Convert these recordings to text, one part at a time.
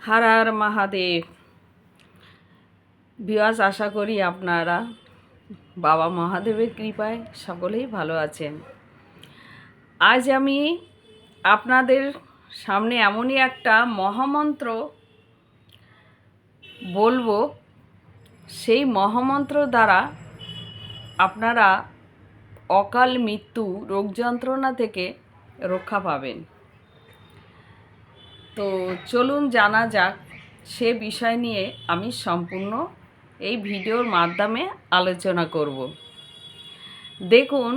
Har Har Mahadev. Viewers, আশা করি আপনারা বাবা মহাদেবের কৃপায় সকলেই ভালো আছেন। আজ আমি আপনাদের সামনে এমনই একটা মহামন্ত্র বলবো, সেই মহামন্ত্র দ্বারা আপনারা অকাল মৃত্যু রোগ যন্ত্রণা থেকে রক্ষা পাবেন। তো চলুন জানা যাক, সে বিষয় নিয়ে আমি সম্পূর্ণ এই ভিডিওর মাধ্যমে আলোচনা করব। দেখুন,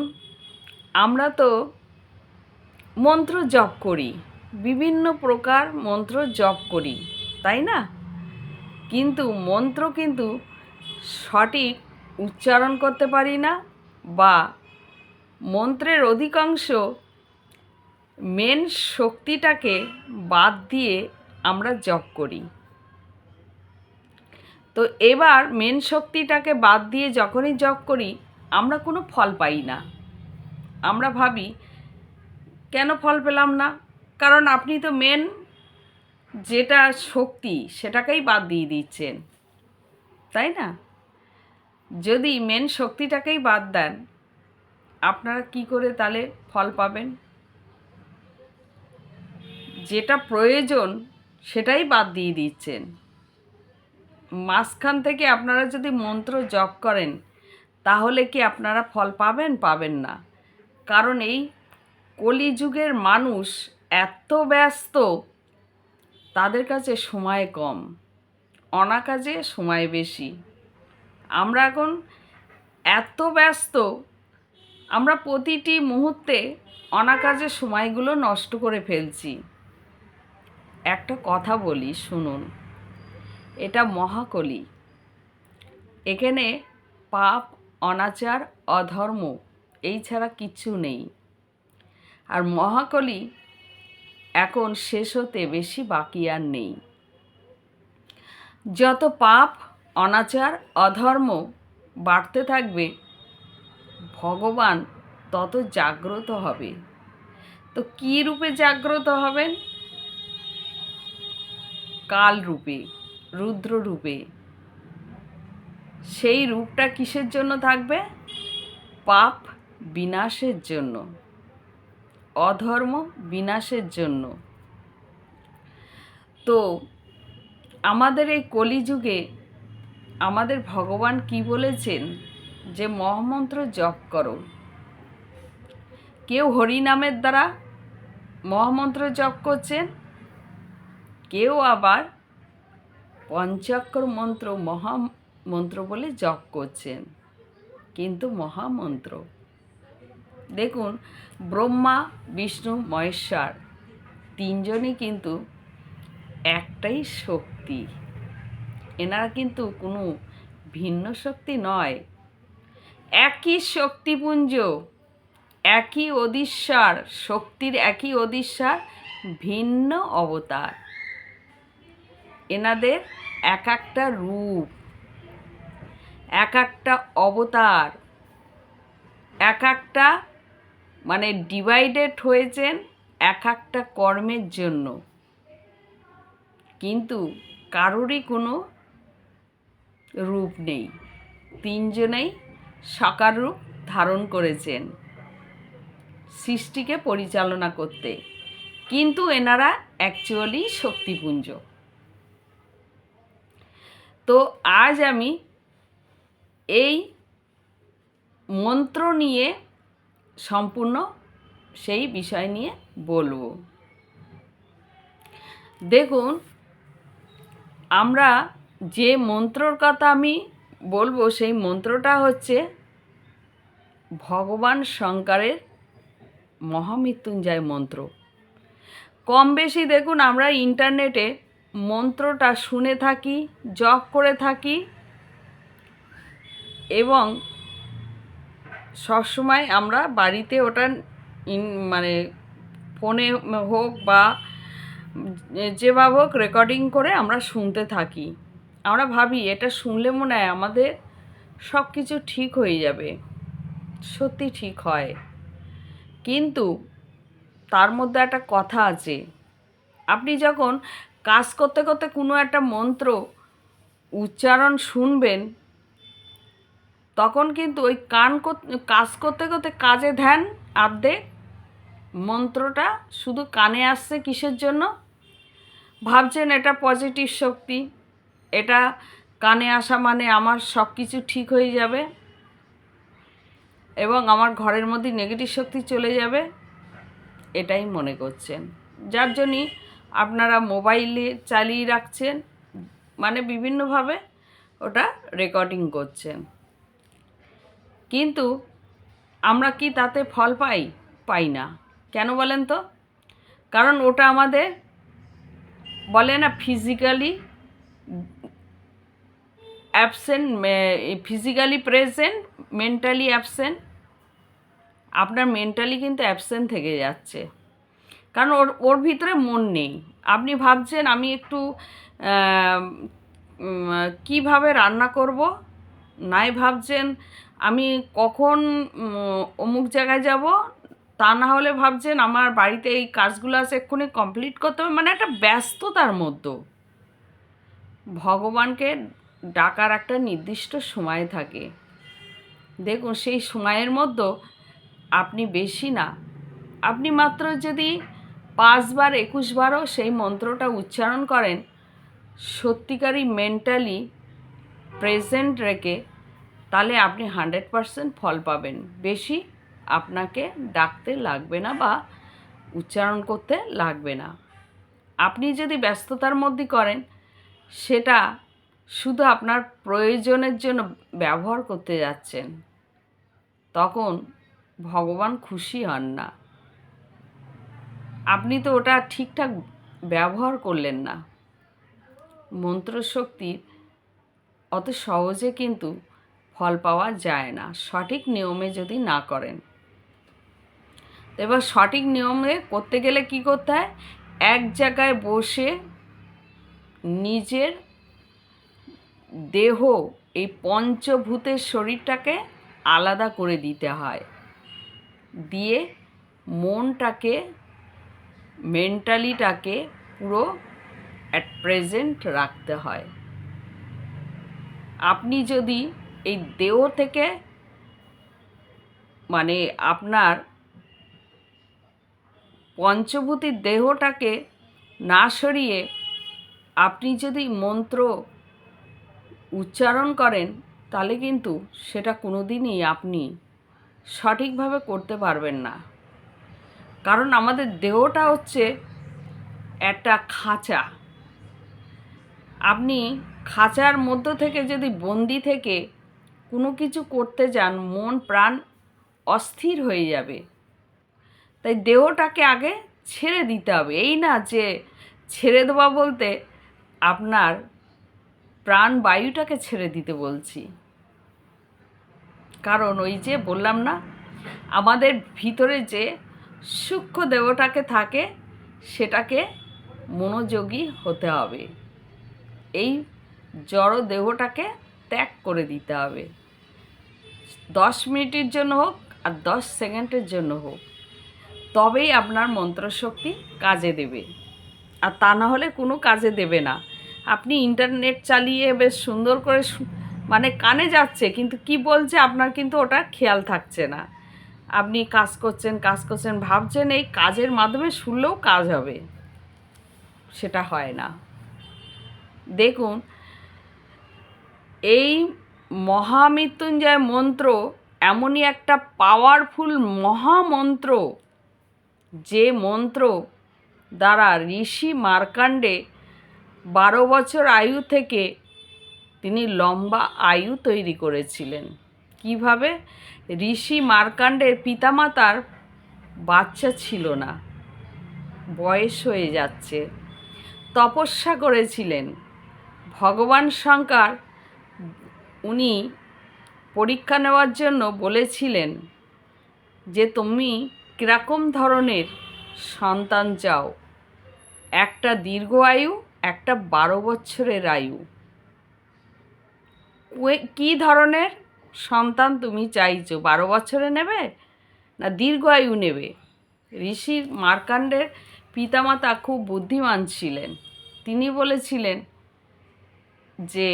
আমরা তো মন্ত্র জপ করি, বিভিন্ন প্রকার মন্ত্র জপ করি, তাই না? কিন্তু মন্ত্র কিন্তু সঠিক উচ্চারণ করতে পারি না, বা মন্ত্রের অধিকাংশ মেন শক্তিটাকে বাদ দিয়ে আমরা জপ করি। তো এবার মেন শক্তিটাকে বাদ দিয়ে যখনই জপ করি, আমরা কোনো ফল পাই না। আমরা ভাবি, কেন ফল পেলাম না? কারণ আপনি তো মেন যেটা শক্তি সেটাকেই বাদ দিয়ে দিচ্ছেন, তাই না? যদি মেন শক্তিটাকেই বাদ দেন, আপনারা কি করে তাহলে ফল পাবেন? যেটা প্রয়োজন সেটাই বাদ দিয়ে দিচ্ছেন। মাঝখান থেকে আপনারা যদি মন্ত্র জপ করেন, তাহলে কি আপনারা ফল পাবেন? পাবেন না। কারণ এই কলিযুগের মানুষ এত ব্যস্ত, তাদের কাছে সময় কম, অনাকাজে সময় বেশি। আমরা এখন এত ব্যস্ত, আমরা প্রতিটি মুহূর্তে অনাকাজে সময়গুলো নষ্ট করে ফেলছি। একটা কথা বলি, শুনুন, এটা মহাকলি। এখানে পাপ, অনাচার, অধর্ম এই ছাড়া কিচ্ছু নেই। আর মহাকলি এখন শেষ হতে বেশি বাকি আর নেই। যত পাপ, অনাচার, অধর্ম বাড়তে থাকবে, ভগবান তত জাগ্রত হবে। তো কী রূপে জাগ্রত হবেন? কাল রূপে, রুদ্র রূপে। সেই রূপটা কিসের জন্য থাকবে? পাপ বিনাশের জন্য, অধর্ম বিনাশের জন্য। তো আমাদের এই কলিযুগে আমাদের ভগবান কি বলেছেন? যে মহামন্ত্র জপ করো। কেউ হরিনামের দ্বারা মহামন্ত্র জপ করছেন, কেউ আবার পঞ্চাক্ষর মন্ত্র মহামন্ত্র বলে জপ করছেন। কিন্তু মহামন্ত্র, দেখুন, ব্রহ্মা, বিষ্ণু, মহেশ্বর তিনজনই কিন্তু একটাই শক্তি। এনারা কিন্তু কোনো ভিন্ন শক্তি নয়, একই শক্তিপুঞ্জ, একই অধীশ্বর, শক্তির একই অধীশ্বর, ভিন্ন অবতার। এনাদের এক একটা রূপ, এক একটা অবতার, এক একটা মানে ডিভাইডেড হয়েছেন এক একটা কর্মের জন্য। কিন্তু কারোরই কোনো রূপ নেই, তিনজনেই সাকার রূপ ধারণ করেছেন সৃষ্টিকে পরিচালনা করতে। কিন্তু এনারা অ্যাকচুয়ালি শক্তিপুঞ্জ। তো আজ আমি এই মন্ত্র নিয়ে সম্পূর্ণ সেই বিষয় নিয়ে বলবো। দেখুন, আমরা যে মন্ত্রর কথা আমি বলবো, সেই মন্ত্রটা হচ্ছে ভগবান শঙ্করের মহামৃত্যুঞ্জয় মন্ত্র। কম বেশি দেখুন, আমরা ইন্টারনেটে মন্ত্রটা শুনে থাকি, জপ করে থাকি, এবং সবসময় আমরা বাড়িতে ওটা মানে ফোনে হোক বা যেভাবে হোক রেকর্ডিং করে আমরা শুনতে থাকি। আমরা ভাবি এটা শুনলে মনে হয় আমাদের সব কিছু ঠিক হয়ে যাবে। সত্যি ঠিক হয়, কিন্তু তার মধ্যে একটা কথা আছে। আপনি যখন কাজ করতে করতে কোনো একটা মন্ত্র উচ্চারণ শুনবেন, তখন কিন্তু ওই কাজ করতে করতে কাজে ধ্যান আর্ধেক, মন্ত্রটা শুধু কানে আসছে কিসের জন্য? ভাবছেন এটা পজিটিভ শক্তি, এটা কানে আসা মানে আমার সব কিছু ঠিক হয়ে যাবে এবং আমার ঘরের মধ্যে নেগেটিভ শক্তি চলে যাবে, এটাই মনে করছেন। যার জন্যই আপনারা মোবাইলে চালিয়ে রাখছেন, মানে বিভিন্নভাবে ওটা রেকর্ডিং করছেন। কিন্তু আমরা কি তাতে ফল পাই না। কেন বলেন তো? কারণ ওটা আমাদের বলে না physically absent, physically present, mentally absent. আপনার মেন্টালি কিন্তু অ্যাবসেন্ট থেকে যাচ্ছে, কারণ ওর ভিতরে মন নেই। আপনি ভাবছেন আমি একটু কিভাবে রান্না করব, নাই ভাবছেন আমি কখন অমুক জায়গায় যাব, তা না হলে ভাবছেন আমার বাড়িতে এই কাজগুলো আছে এক্ষুনি কমপ্লিট করতে হবে, মানে একটা ব্যস্ততার মধ্যে। ভগবানকে ডাকার একটা নির্দিষ্ট সময় থাকে, দেখুন সেই সময়ের মধ্যে আপনি বেশি না, আপনি মাত্র যদি 5 বার 21 বারও সেই মন্ত্রটা উচ্চারণ করেন, সত্যিকারই মেন্টালি প্রেজেন্ট রেখে, তাহলে আপনি 100% ফল পাবেন। বেশি আপনাকে ডাকতে লাগবে না বা উচ্চারণ করতে লাগবে না। আপনি যদি ব্যস্ততার মধ্যে করেন, সেটা শুধু আপনার প্রয়োজনের জন্য ব্যবহার করতে যাচ্ছেন, তখন ভগবান খুশি হন না। আপনি তো ওটা ঠিকঠাক ব্যবহার করলেন না। মন্ত্রশক্তি অত সহজে কিন্তু ফল পাওয়া যায় না, সঠিক নিয়মে যদি না করেন। এবার সঠিক নিয়মে করতে গেলে কি করতে হয়? এক জায়গায় বসে নিজের দেহ, এই পঞ্চভূতের শরীরটাকে আলাদা করে দিতে হয়, দিয়ে মনটাকে, মেন্টালিটাকে পুরো অ্যাট প্রেজেন্ট রাখতে হয়। আপনি যদি এই দেহ থেকে, মানে আপনার পঞ্চভূতির দেহটাকে না সরিয়ে আপনি যদি মন্ত্র উচ্চারণ করেন, তাহলে কিন্তু সেটা কোনো দিনই আপনি সঠিকভাবে করতে পারবেন না। কারণ আমাদের দেহটা হচ্ছে একটা খাঁচা। আপনি খাঁচার মধ্য থেকে যদি বন্দি থেকে কোনো কিছু করতে যান, মন প্রাণ অস্থির হয়ে যাবে। তাই দেহটাকে আগে ছেড়ে দিতে হবে। এই না যে ছেড়ে দেওয়া বলতে আপনার প্রাণ বায়ুটাকে ছেড়ে দিতে বলছি, কারণ ওই যে বললাম না, আমাদের ভিতরে যে সূক্ষ্ম দেহটাকে থাকে, সেটাকে মনোযোগী হতে হবে, এই জড় দেহটাকে ত্যাগ করে দিতে হবে। 10 মিনিটের জন্য হোক আর 10 সেকেন্ডের জন্য হোক, তবেই আপনার মন্ত্রশক্তি কাজে দেবে, আর তা না হলে কোনো কাজে দেবে না। আপনি ইন্টারনেট চালিয়ে বেশ সুন্দর করে মানে কানে যাচ্ছে, কিন্তু কি বলছে আপনার কিন্তু ওটা খেয়াল থাকছে না। আপনি কাজ করছেন ভাবছেন এই কাজের মাধ্যমে শুনলেও কাজ হবে, সেটা হয় না। দেখুন, এই মহামৃত্যুঞ্জয় মন্ত্র এমনই একটা পাওয়ারফুল মহামন্ত্র, যে মন্ত্র দ্বারা ঋষি মার্কাণ্ডে 12 বছর আয়ু থেকে তিনি লম্বা আয়ু তৈরি করেছিলেন। কিভাবে? ঋষি মার্কাণ্ডের পিতামাতার বাচ্চা ছিল না, বয়স হয়ে যাচ্ছে, তপস্যা করেছিলেন। ভগবান শঙ্কর উনি পরীক্ষা নেওয়ার জন্য বলেছিলেন যে তুমি কীরকম ধরনের সন্তান চাও, একটা দীর্ঘ আয়ু, একটা 12 বছরের আয়ু। কী ধরনের সন্তান তুমি চাইছো? 12 বছরে নেবে না দীর্ঘ আয়ু নেবে? ঋষি মার্কাণ্ডের পিতামাতা খুব বুদ্ধিমান ছিলেন, তিনি বলেছিলেন যে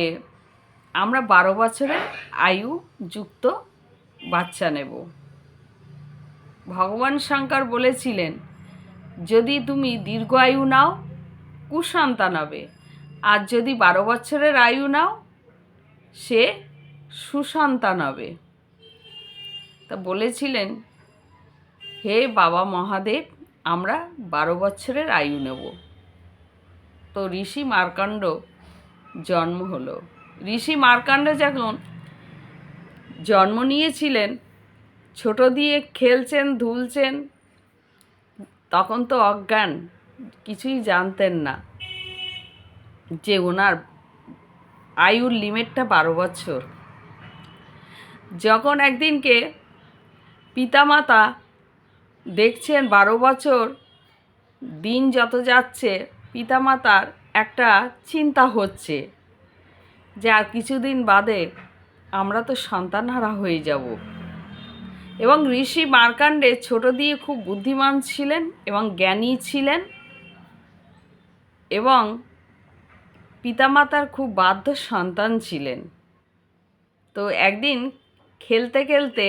আমরা 12 বছরের আয়ু যুক্ত বাচ্চা নেব। ভগবান শঙ্কর বলেছিলেন যদি তুমি দীর্ঘ আয়ু নাও কুসন্তান হবে, আর যদি 12 বছরের আয়ু নাও সে সুসন্তান হবে। তা বলেছিলেন হে বাবা মহাদেব আমরা 12 বছরের আয়ু নেব। তো ঋষি মার্কণ্ড জন্ম হলো। ঋষি মার্কণ্ড যখন জন্ম নিয়েছিলেন, ছোট দিয়ে খেলছেন ধুলছেন, তখন তো অজ্ঞান, কিছুই জানতেন না যে ওনার আয়ুর লিমিটটা 12 বছর। যখন একদিনকে পিতামাতা দেখছেন 12 বছর দিন যত যাচ্ছে, পিতামাতার একটা চিন্তা হচ্ছে যে আর কিছুদিন বাদে আমরা তো সন্তানহারা হয়ে যাব। এবং ঋষি মার্কণ্ডে ছোট দিয়ে খুব বুদ্ধিমান ছিলেন এবং জ্ঞানী ছিলেন, এবং পিতামাতার খুব বাধ্য সন্তান ছিলেন। তো একদিন খেলতে খেলতে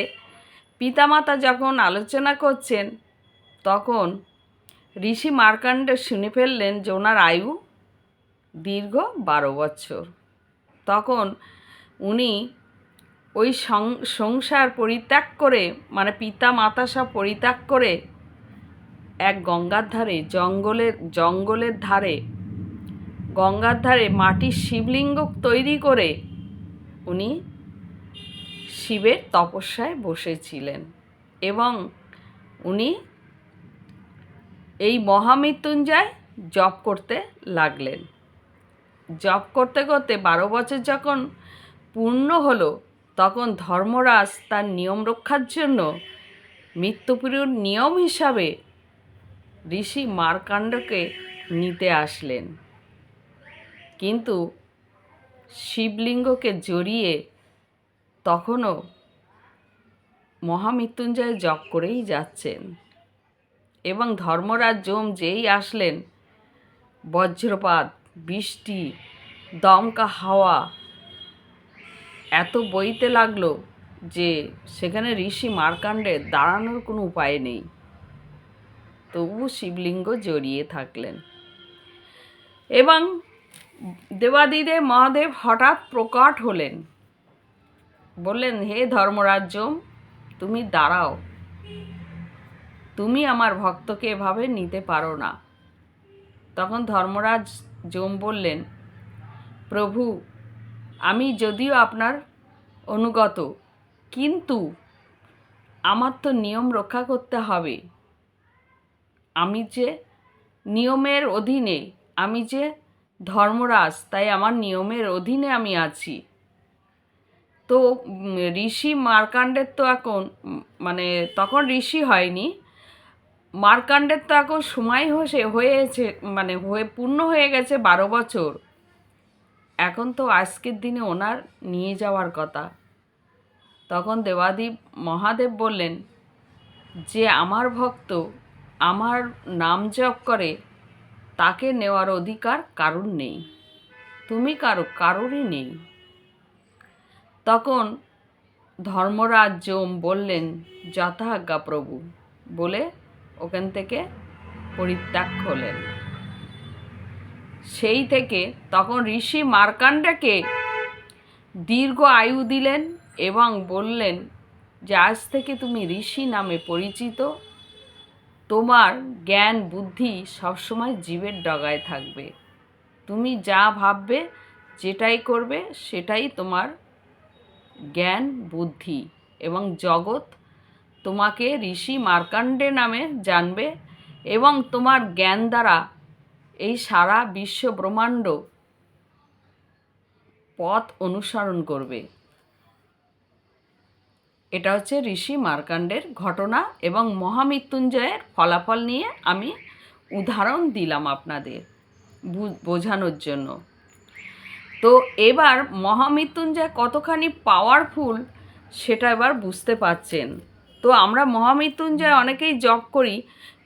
পিতামাতা যখন আলোচনা করছেন, তখন ঋষি মার্কণ্ড শুনে ফেললেন যে ওনার আয়ু দীর্ঘ 12 বছর। তখন উনি ওই সংসার পরিত্যাগ করে, মানে পিতা মাতা সব পরিত্যাগ করে এক গঙ্গার ধারে, জঙ্গলের ধারে, গঙ্গার ধারে মাটির শিবলিঙ্গ তৈরি করে উনি শিবের তপস্যায় বসেছিলেন। এবং উনি এই মহামৃত্যুঞ্জয় জপ করতে লাগলেন। জপ করতে করতে 12 বছর যখন পূর্ণ হলো, তখন ধর্মরাজ তার নিয়ম রক্ষার জন্য মৃত্যুপুরীর নিয়ম হিসাবে ঋষি মার্কণ্ডকে নিতে আসলেন। কিন্তু শিবলিঙ্গকে জড়িয়ে তখনও মহামৃত্যুঞ্জয় জপ করেই যাচ্ছেন। এবং ধর্মরাজ যম যেই আসলেন, বজ্রপাত, বৃষ্টি, দমকা হাওয়া এত বইতে লাগলো যে সেখানে ঋষি মার্কণ্ডের দাঁড়ানোর কোনো উপায় নেই। তবু শিবলিঙ্গ জড়িয়ে থাকলেন। এবং দেবাদিদেব মহাদেব হঠাৎ প্রকট হলেন, বললেন হে ধর্মরাজ যম তুমি দাঁড়াও, তুমি আমার ভক্তকে এভাবে নিতে পারো না। তখন ধর্মরাজ যম বললেন প্রভু আমি যদিও আপনার অনুগত, কিন্তু আমার তো নিয়ম রক্ষা করতে হবে। আমি যে নিয়মের অধীনে, আমি যে ধর্মরাজ, তাই আমার নিয়মের অধীনে আমি আছি। তো ঋষি মার্কণ্ডের তো এখন তখন ঋষি হয়নি, মার্কণ্ডের তো এখন সময় হয়েছে, পূর্ণ হয়ে গেছে 12 বছর। এখন তো আজকের দিনে ওনার নিয়ে যাওয়ার কথা। তখন দেবাদিদেব মহাদেব বললেন যে আমার ভক্ত আমার নাম জপ করে, তাকে নেওয়ার অধিকার কারুর নেই, তুমি কারোরই নেই। তখন ধর্মরাজ যম বললেন যথাজ্ঞা প্রভু বলে ওখান থেকে পরিত্যাগ হলেন। সেই থেকে তখন ঋষি মার্কণ্ডকে দীর্ঘ আয়ু দিলেন এবং বললেন যে আজ থেকে তুমি ঋষি নামে পরিচিত, তোমার জ্ঞান বুদ্ধি সবসময় জীবের ডগায় থাকবে, তুমি যা ভাববে যেটাই করবে সেটাই তোমার জ্ঞান বুদ্ধি, এবং জগৎ তোমাকে ঋষি মার্কণ্ডে নামে জানবে, এবং তোমার জ্ঞান দ্বারা এই সারা বিশ্ব ব্রহ্মাণ্ড পথ অনুসরণ করবে। এটা হচ্ছে ঋষি মার্কণ্ডের ঘটনা, এবং মহামৃত্যুঞ্জয়ের ফলাফল নিয়ে আমি উদাহরণ দিলাম আপনাদের বোঝানোর জন্য। তো এবার মহামৃত্যুঞ্জয় কতখানি পাওয়ারফুল সেটা এবার বুঝতে পারছেন। তো আমরা মহামৃত্যুঞ্জয় অনেকেই জপ করি,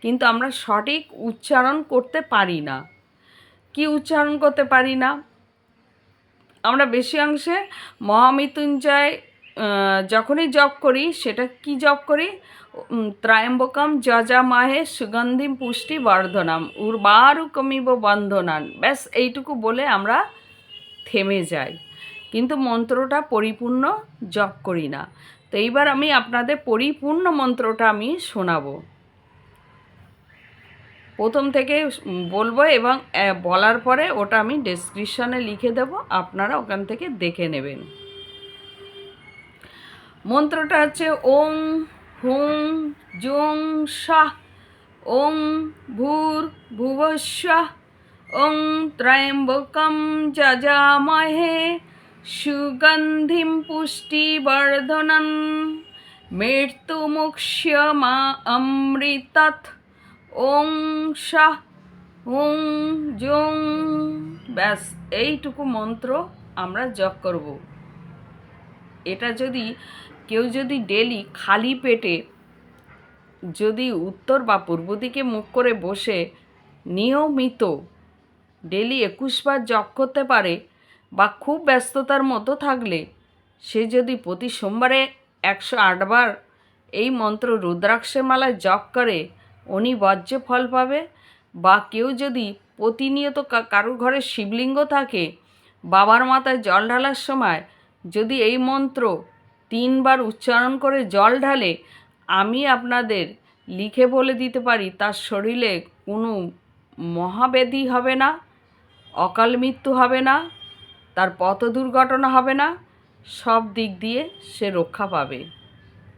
কিন্তু আমরা সঠিক উচ্চারণ করতে পারি না। কি উচ্চারণ করতে পারি না। আমরা বেশি অংশে মহামৃত্যুঞ্জয় যখনই জপ করি, সেটা কি জপ করি? ত্রয়ম্বকম যজামহে সুগন্ধিম পুষ্টি বর্ধনম উর্বারুকমিব বন্ধনান। ব্যাস এইটুকু বলে আমরা থেমে যাই, কিন্তু মন্ত্রটা পরিপূর্ণ জপ করি না। তো এইবার আমি আপনাদের পরিপূর্ণ মন্ত্রটা আমি শোনাবো, প্রথম থেকে বলবো, এবং বলার পরে ওটা আমি ডেসক্রিপশনে লিখে দেব, আপনারা ওখান থেকে দেখে নেবেন। মন্ত্রটা হচ্ছে ওং হুং জুং শাহ ওং ভূর ভুবস্বাহ ওং ত্রয়ম্বকম যজামহে সুগন্ধিম পুষ্টিবর্ধনং মৃত্যুমুক্ষ্যমা অমৃতৎ ওং শাহ ওং জুং। ব্যাস এইটুকু মন্ত্র আমরা জপ করব। এটা যদি কেউ যদি ডেলি খালি পেটে যদি উত্তর বা পূর্ব দিকে মুখ করে বসে নিয়মিত ডেলি 21 বার জপ করতে পারে, বা খুব ব্যস্ততার মতো থাকলে সে যদি প্রতি সোমবারে 108 বার এই মন্ত্র রুদ্রাক্ষের মালায় জপ করে, অনিবার্য ফল পাবে। বা কেউ যদি প্রতিনিয়ত কারোর ঘরে শিবলিঙ্গ থাকে, বাবার মাথায় জল ঢালার সময় যদি এই মন্ত্র 3 বার উচ্চারণ করে জল ঢালে, আমি আপনাদের লিখে বলে দিতে পারি তার শরীরে কোনো মহাব্যাধি হবে না, অকাল মৃত্যু হবে না, তার পথ দুর্ঘটনা হবে না, সব দিক দিয়ে সে রক্ষা পাবে।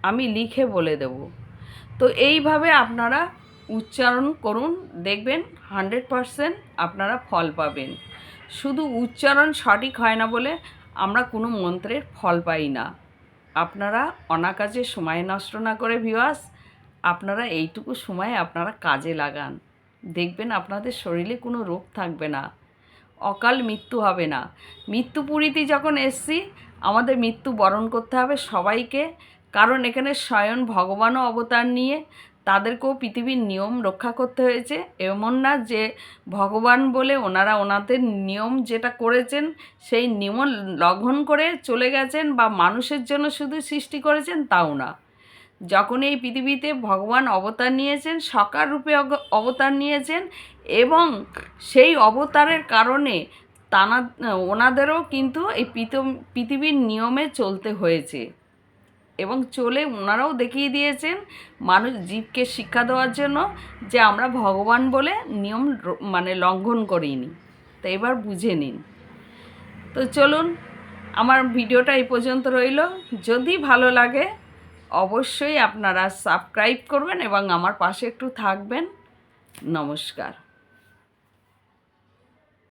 আমি লিখে বলে দেব। তো এইভাবে আপনারা উচ্চারণ করুন, দেখবেন 100% আপনারা ফল পাবেন। শুধু উচ্চারণ সঠিক হয় না বলে আমরা কোনো মন্ত্রের ফল পাই না। আপনারা অনাকাজে সময় নষ্ট না করে ভিউয়ার্স, আপনারা এইটুকু সময় আপনারা কাজে লাগান, দেখবেন আপনাদের শরীরে কোনো রোগ থাকবে না, অকাল মৃত্যু হবে না। মৃত্যুপুরীতে যখন এসছি, আমাদের মৃত্যু বরণ করতে হবে সবাইকে, কারণ এখানে স্বয়ং ভগবানও অবতার নিয়ে তাদেরকেও পৃথিবীর নিয়ম রক্ষা করতে হয়েছে। এমন না যে ভগবান বলে ওনারা ওনাদের নিয়ম যেটা করেছেন সেই নিয়ম লঙ্ঘন করে চলে গেছেন, বা মানুষের জন্য শুধু সৃষ্টি করেছেন তাও না। যখন এই পৃথিবীতে ভগবান অবতার নিয়েছেন, সাকার রূপে অবতার নিয়েছেন, এবং সেই অবতারের কারণে ওনাদেরও কিন্তু এই পৃথিবীর নিয়মে চলতে হয়েছে, এবং চলে ওনারাও দেখিয়ে দিয়েছেন মানুষ জীবকে শিক্ষা দেওয়ার জন্য যে আমরা ভগবান বলে নিয়ম লঙ্ঘন করিনি। তো এবার বুঝে নিন। তো চলুন, আমার ভিডিওটা এই পর্যন্ত রইল। যদি ভালো লাগে অবশ্যই আপনারা সাবস্ক্রাইব করবেন এবং আমার পাশে একটু থাকবেন। নমস্কার।